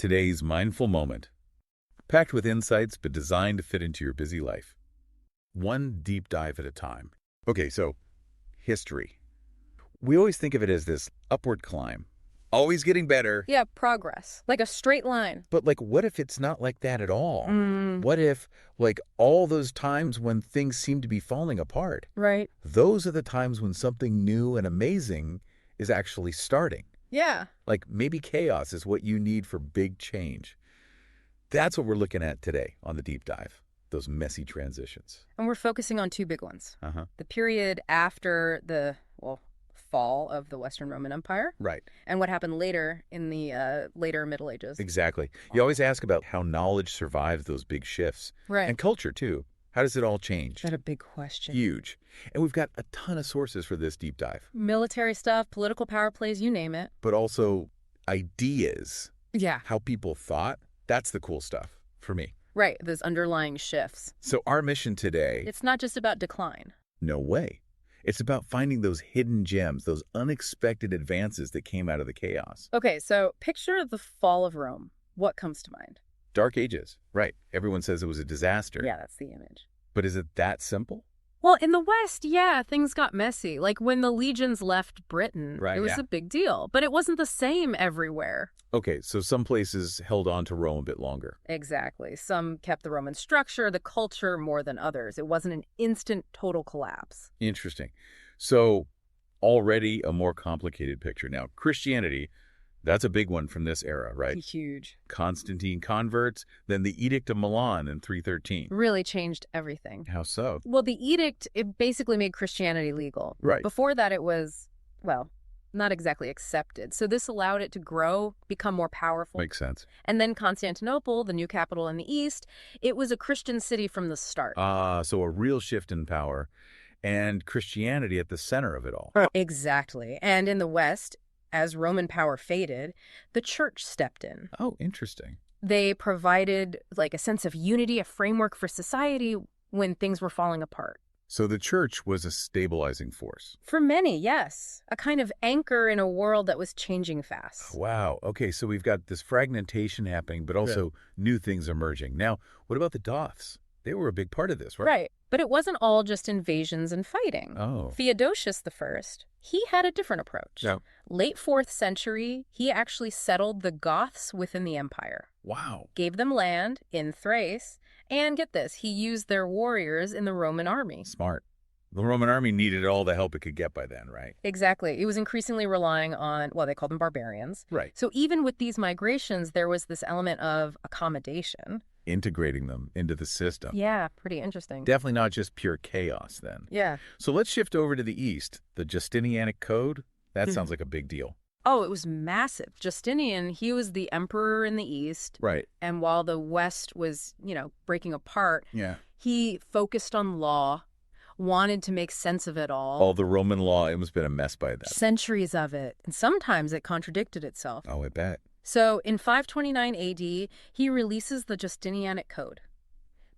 today's mindful moment, packed with insights but designed to fit into your busy life. One deep dive at a time. Okay, so history. We always think of it as this upward climb, always getting better. Yeah, progress. Like a straight line. But what if it's not like that at all? Mm. What if, all those times when things seem to be falling apart, Right. those are the times when something new and amazing is actually starting? Yeah. Maybe chaos is what you need for big change. That's what we're looking at today on the deep dive, those messy transitions. And we're focusing on two big ones. Uh-huh. The period after the, fall of the Western Roman Empire. Right. And what happened later in the later Middle Ages. Exactly. You always ask about how knowledge survives those big shifts. Right. And culture, too. How does it all change? That's a big question. Huge. And we've got a ton of sources for this deep dive. Military stuff, political power plays, you name it. But also ideas. Yeah. How people thought. That's the cool stuff for me. Right. Those underlying shifts. So our mission today... It's not just about decline. No way. It's about finding those hidden gems, those unexpected advances that came out of the chaos. Okay, so picture the fall of Rome. What comes to mind? Dark Ages. Right. Everyone says it was a disaster. Yeah, that's the image. But is it that simple? Well, in the West, yeah, things got messy. Like when the legions left Britain, Right, it was yeah. a big deal. But it wasn't the same everywhere. Okay, so some places held on to Rome a bit longer. Exactly. Some kept the Roman structure, the culture, more than others. It wasn't an instant total collapse. Interesting. So already a more complicated picture. Now, Christianity, that's a big one from this era, right? Huge. Constantine converts, then the Edict of Milan in 313. Really changed everything. How so? Well, the edict, it basically made Christianity legal. Right. Before that, it was, not exactly accepted. So this allowed it to grow, become more powerful. Makes sense. And then Constantinople, the new capital in the East, it was a Christian city from the start. So a real shift in power and Christianity at the center of it all. Exactly. And in the West, as Roman power faded, the church stepped in. Oh, interesting. They provided a sense of unity, a framework for society when things were falling apart. So the church was a stabilizing force. For many, yes. A kind of anchor in a world that was changing fast. Wow. Okay, so we've got this fragmentation happening, but also new things emerging. Now, what about the Goths? They were a big part of this, right? Right. But it wasn't all just invasions and fighting. Oh. Theodosius I, he had a different approach. No. Late 4th century, he actually settled the Goths within the empire. Wow. Gave them land in Thrace, and get this, he used their warriors in the Roman army. Smart. The Roman army needed all the help it could get by then, right? Exactly. It was increasingly relying on, they called them barbarians. Right. So even with these migrations, there was this element of accommodation. Integrating them into the system. Yeah, pretty interesting. Definitely not just pure chaos then. Yeah. So let's shift over to the East. The Justinianic Code, that sounds like a big deal. Oh, it was massive. Justinian, he was the emperor in the East. Right. And while the West was, breaking apart, Yeah. he focused on law, wanted to make sense of it all. All the Roman law, it must have been a mess by then. Centuries of it. And sometimes it contradicted itself. Oh, I bet. So in 529 AD, he releases the Justinianic Code.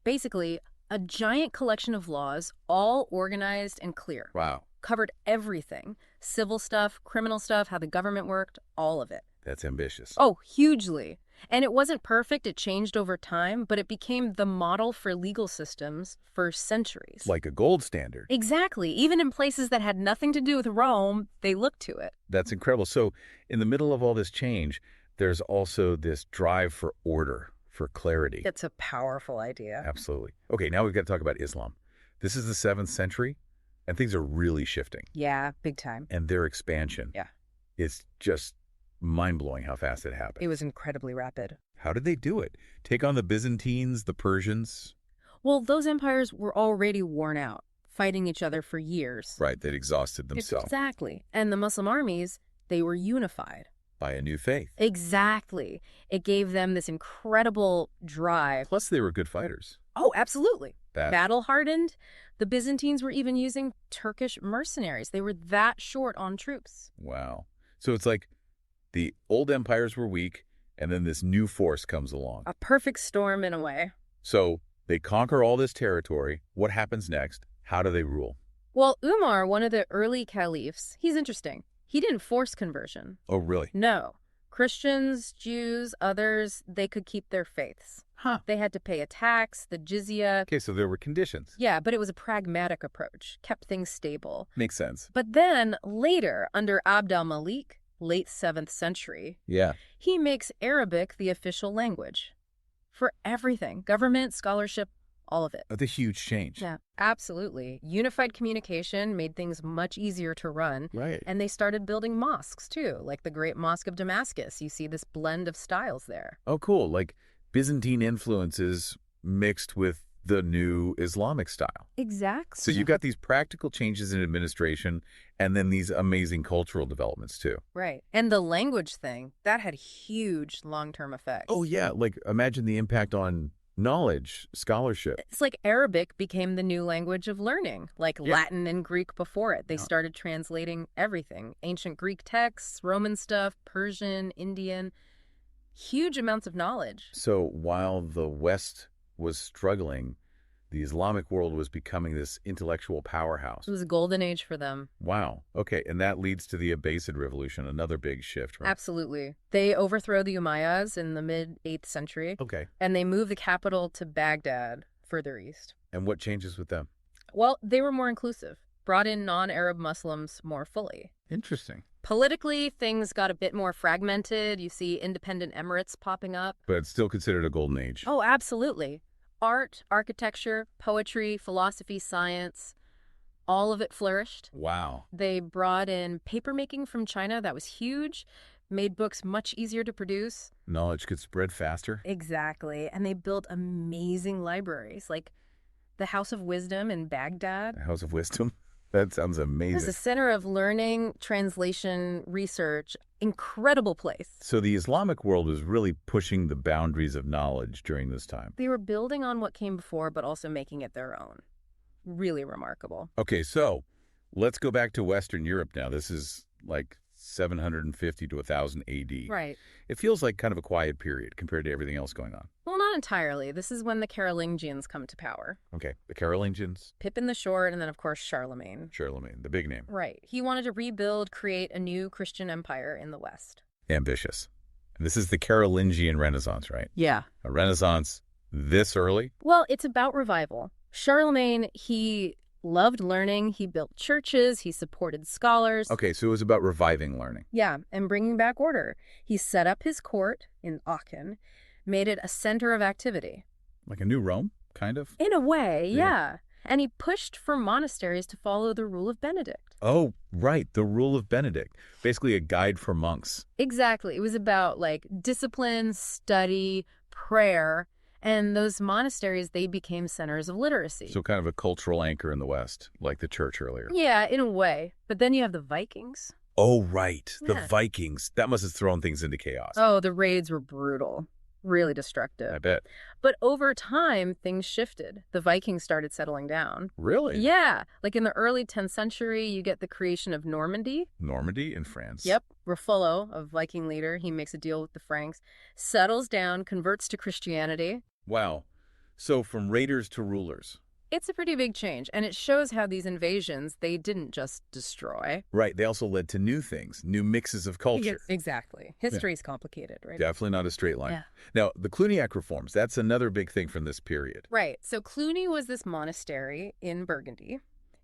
Basically, a giant collection of laws, all organized and clear. Wow. Covered everything. Civil stuff, criminal stuff, how the government worked, all of it. That's ambitious. Oh, hugely. And it wasn't perfect, it changed over time, but it became the model for legal systems for centuries. Like a gold standard. Exactly. Even in places that had nothing to do with Rome, they looked to it. That's incredible. So in the middle of all this change, there's also this drive for order, for clarity. It's a powerful idea. Absolutely. Okay, now we've got to talk about Islam. This is the 7th century, and things are really shifting. Yeah, big time. And their expansion. Yeah. It's just mind-blowing how fast it happened. It was incredibly rapid. How did they do it? Take on the Byzantines, the Persians? Well, those empires were already worn out, fighting each other for years. Right, they'd exhausted themselves. Exactly. And the Muslim armies, they were unified. By a new faith. Exactly. It gave them this incredible drive. Plus, they were good fighters. Oh, absolutely. That- Battle-hardened. The Byzantines were even using Turkish mercenaries. They were that short on troops. Wow. So it's like the old empires were weak, and then this new force comes along. A perfect storm in a way. So they conquer all this territory. What happens next? How do they rule? Well, Umar, one of the early caliphs, he's interesting. He didn't force conversion. Oh, really? No. Christians, Jews, others, they could keep their faiths. Huh. They had to pay a tax, the jizya. Okay, so there were conditions. Yeah, but it was a pragmatic approach, kept things stable. Makes sense. But then, later, under Abd al-Malik, late 7th century, Yeah. he makes Arabic the official language. For everything, government, scholarship, all of it. That's a huge change. Yeah, absolutely. Unified communication made things much easier to run. Right. And they started building mosques, too, like the Great Mosque of Damascus. You see this blend of styles there. Oh, cool. Like Byzantine influences mixed with the new Islamic style. Exactly. So you've got these practical changes in administration and then these amazing cultural developments too. Right. And the language thing, that had huge long-term effects. Oh, yeah. Like imagine the impact on knowledge, scholarship. It's like Arabic became the new language of learning, like Yeah. Latin and Greek before it. They Yeah. started translating everything. Ancient Greek texts, Roman stuff, Persian, Indian. Huge amounts of knowledge. So while the West was struggling, the Islamic world was becoming this intellectual powerhouse. It was a golden age for them. Wow. Okay. And that leads to the Abbasid Revolution, another big shift, right? Absolutely. They overthrow the Umayyads in the mid-8th century, Okay. and they move the capital to Baghdad, further east. And what changes with them? Well, they were more inclusive, brought in non-Arab Muslims more fully. Interesting. Politically, things got a bit more fragmented. You see independent emirates popping up. But it's still considered a golden age. Oh, absolutely. Art, architecture, poetry, philosophy, science, all of it flourished. Wow. They brought in papermaking from China. That was huge. Made books much easier to produce. Knowledge could spread faster. Exactly. And they built amazing libraries, like the House of Wisdom in Baghdad. The House of Wisdom. That sounds It was amazing. a center of learning, translation, research. Incredible place. So the Islamic world was really pushing the boundaries of knowledge during this time. They were building on what came before, but also making it their own. Really remarkable. Okay, so let's go back to Western Europe now. This is like 750 to 1000 AD. Right. It feels like kind of a quiet period compared to everything else going on. Well, not entirely. This is when the Carolingians come to power. Okay, the Carolingians, Pippin the Short, and then, of course, Charlemagne. Charlemagne, the big name. Right. He wanted to rebuild, create a new Christian empire in the West. Ambitious. And this is the Carolingian Renaissance, right? Yeah. A Renaissance this early? Well, it's about revival. Charlemagne, he loved learning. He built churches. He supported scholars. Okay, so it was about reviving learning. Yeah, and bringing back order. He set up his court in Aachen, made it a center of activity. Like a new Rome, kind of? In a way, Yeah. yeah. And he pushed for monasteries to follow the rule of Benedict. Oh, right, the Rule of Benedict. Basically a guide for monks. Exactly. It was about like discipline, study, prayer, and those monasteries, they became centers of literacy. So kind of a cultural anchor in the West, like the church earlier. Yeah, in a way. But then you have the Vikings. Oh, right, the Yeah. Vikings. That must have thrown things into chaos. Oh, the raids were brutal. Really I destructive. bet. But over time, things shifted. The Vikings started settling down. Really? Yeah. Like in the early 10th century, you get the creation of Normandy. Normandy in France. Yep. Raffaello, a Viking leader, he makes a deal with the Franks, settles down, converts to Christianity. Wow. So from raiders to rulers. It's a pretty big change, and it shows how these invasions, they didn't just destroy. Right, they also led to new things, new mixes of culture. Exactly. History's complicated, right? Definitely not a straight line. Yeah. Now, the Cluniac reforms, that's another big thing from this period. Right. So Cluny was this monastery in Burgundy,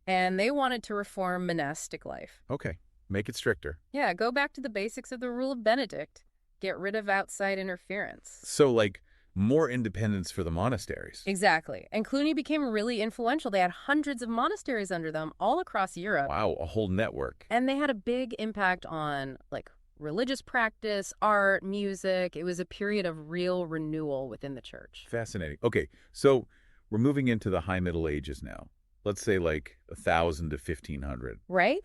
and they wanted to reform monastic life. Okay, make it stricter. Yeah, go back to the basics of the Rule of Benedict. Get rid of outside interference. So, like, more independence for the monasteries. Exactly. And Cluny became really influential. They had hundreds of monasteries under them all across Europe. Wow, a whole network. And they had a big impact on, like, religious practice, art, music. It was a period of real renewal within the church. Fascinating. Okay, so we're moving into the High Middle Ages now. Let's say like 1000 to 1500. Right?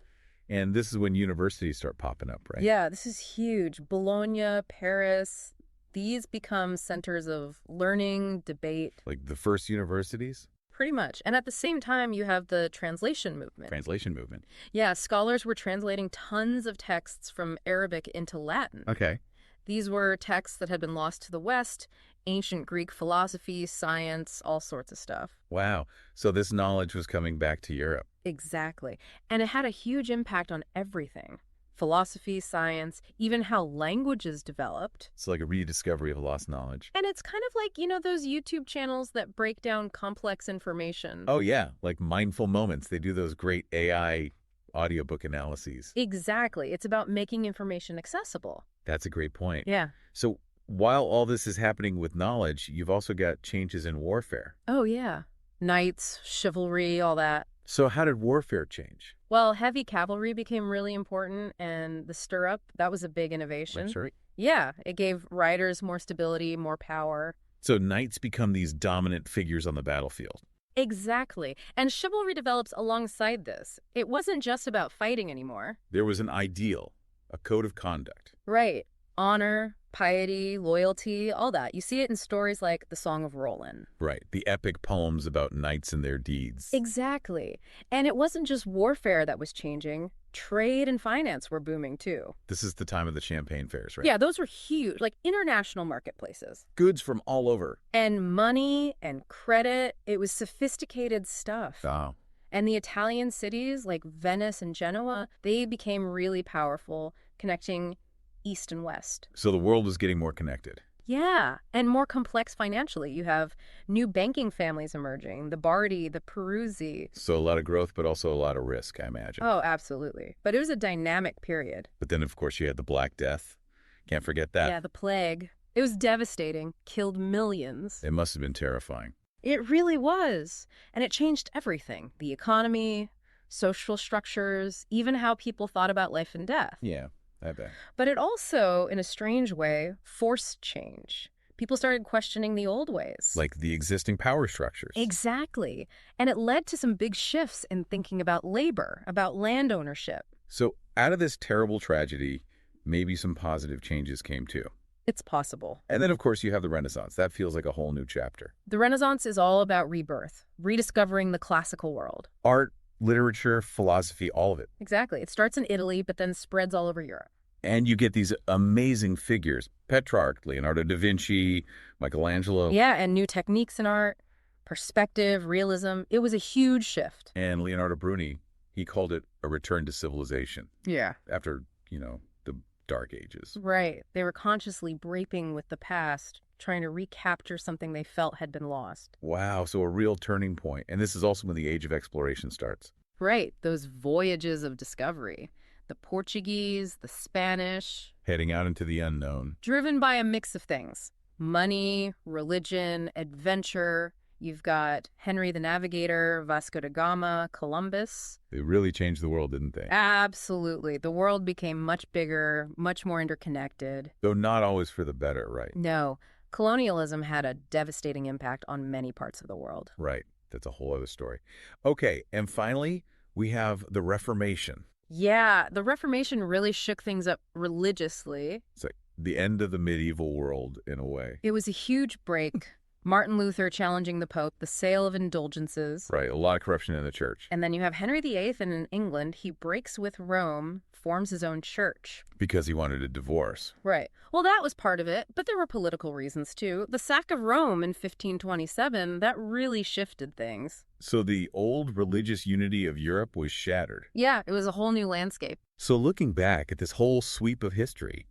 And this is when universities start popping up, right? Yeah, this is huge. Bologna, Paris, these become centers of learning, debate, Like the first universities? pretty much. And at the same time, you have the translation movement. Translation movement. Yeah, scholars were translating tons of texts from Arabic into Latin. Okay. These were texts that had been lost to the West, ancient Greek philosophy, science, all sorts of stuff. Wow. So this knowledge was coming back to Europe. Exactly. And it had a huge impact on everything, philosophy, science, even how languages developed. It's like a rediscovery of lost knowledge. And it's kind of like, those YouTube channels that break down complex information. Oh, yeah, like Mindful Moments. They do those great AI audiobook analyses. Exactly. It's about making information accessible. That's a great point. Yeah. So while all this is happening with knowledge, you've also got changes in warfare. Oh, yeah. Knights, chivalry, all that. So how did warfare change? Well, heavy cavalry became really important, and the stirrup, that was a big innovation. That's right. Yeah, it gave riders more stability, more power. So knights become these dominant figures on the battlefield. Exactly. And chivalry develops alongside this. It wasn't just about fighting anymore. There was an ideal, a code of conduct. Right. Honor, piety, loyalty, all that. You see it in stories like The Song of Roland. Right, the epic poems about knights and their deeds. Exactly. And it wasn't just warfare that was changing. Trade and finance were booming too. This is the time of the champagne fairs, right? Yeah, those were huge, like international marketplaces. Goods from all over. And money and credit, it was sophisticated stuff. Oh. And the Italian cities like Venice and Genoa, they became really powerful, connecting East and West. So the world was getting more connected. Yeah, and more complex financially. You have new banking families emerging, the Bardi, the Peruzzi. So a lot of growth, but also a lot of risk, I imagine. Oh, absolutely. But it was a dynamic period. But then, of course, you had the Black Death. Can't forget that. Yeah, the plague. It was devastating, killed millions. It must have been terrifying. It really was. And it changed everything. The economy, social structures, even how people thought about life and death. Yeah, I bet. But it also, in a strange way, forced change. People started questioning the old ways. Like the existing power structures. Exactly. And it led to some big shifts in thinking about labor, about land ownership. So out of this terrible tragedy, maybe some positive changes came too. It's possible. And then, of course, you have the Renaissance. That feels like a whole new chapter. The Renaissance is all about rebirth, rediscovering the classical world. Art, literature, philosophy, all of it. Exactly. It starts in Italy, but then spreads all over Europe. And you get these amazing figures. Petrarch, Leonardo da Vinci, Michelangelo. Yeah, and new techniques in art, perspective, realism. It was a huge shift. And Leonardo Bruni, he called it a return to civilization. Yeah. After, the Dark Ages. Right. They were consciously breaking with the past, trying to recapture something they felt had been lost. Wow, so a real turning point. And this is also when the age of exploration starts. Right. Those voyages of discovery. The Portuguese, the Spanish. Heading out into the unknown. Driven by a mix of things. Money, religion, adventure. You've got Henry the Navigator, Vasco da Gama, Columbus. They really changed the world, didn't they? Absolutely. The world became much bigger, much more interconnected. Though not always for the better, right? No. Colonialism had a devastating impact on many parts of the world. Right. That's a whole other story. Okay, and finally, we have the Reformation. Yeah, the Reformation really shook things up religiously. It's like the end of the medieval world, in a way. It was a huge break. Martin Luther challenging the Pope, the sale of indulgences. Right, a lot of corruption in the church. And then you have Henry VIII, and in England, he breaks with Rome, forms his own church. Because he wanted a divorce. Right. Well, that was part of it, but there were political reasons, too. The sack of Rome in 1527, that really shifted things. So the old religious unity of Europe was shattered. Yeah, it was a whole new landscape. So looking back at this whole sweep of history,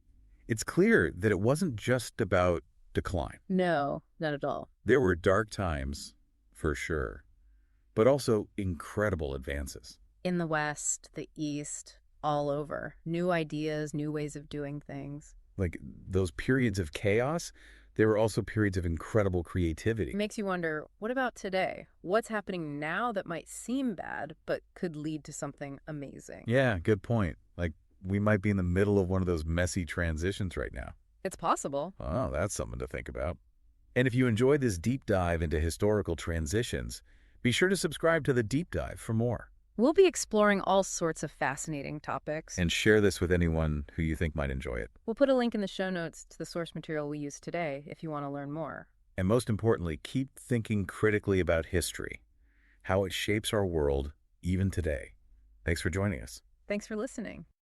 it's clear that it wasn't just about decline. No, not at all. There were dark times, for sure, but also incredible advances. In the West, the East, all over. New ideas, new ways of doing things. Like those periods of chaos, there were also periods of incredible creativity. It makes you wonder, what about today? What's happening now that might seem bad, but could lead to something amazing? Yeah, good point. Like we might be in the middle of one of those messy transitions right now. It's possible. Oh, that's something to think about. And if you enjoyed this deep dive into historical transitions, be sure to subscribe to the Deep Dive for more. We'll be exploring all sorts of fascinating topics. And share this with anyone who you think might enjoy it. We'll put a link in the show notes to the source material we used today if you want to learn more. And most importantly, keep thinking critically about history, how it shapes our world even today. Thanks for joining us. Thanks for listening.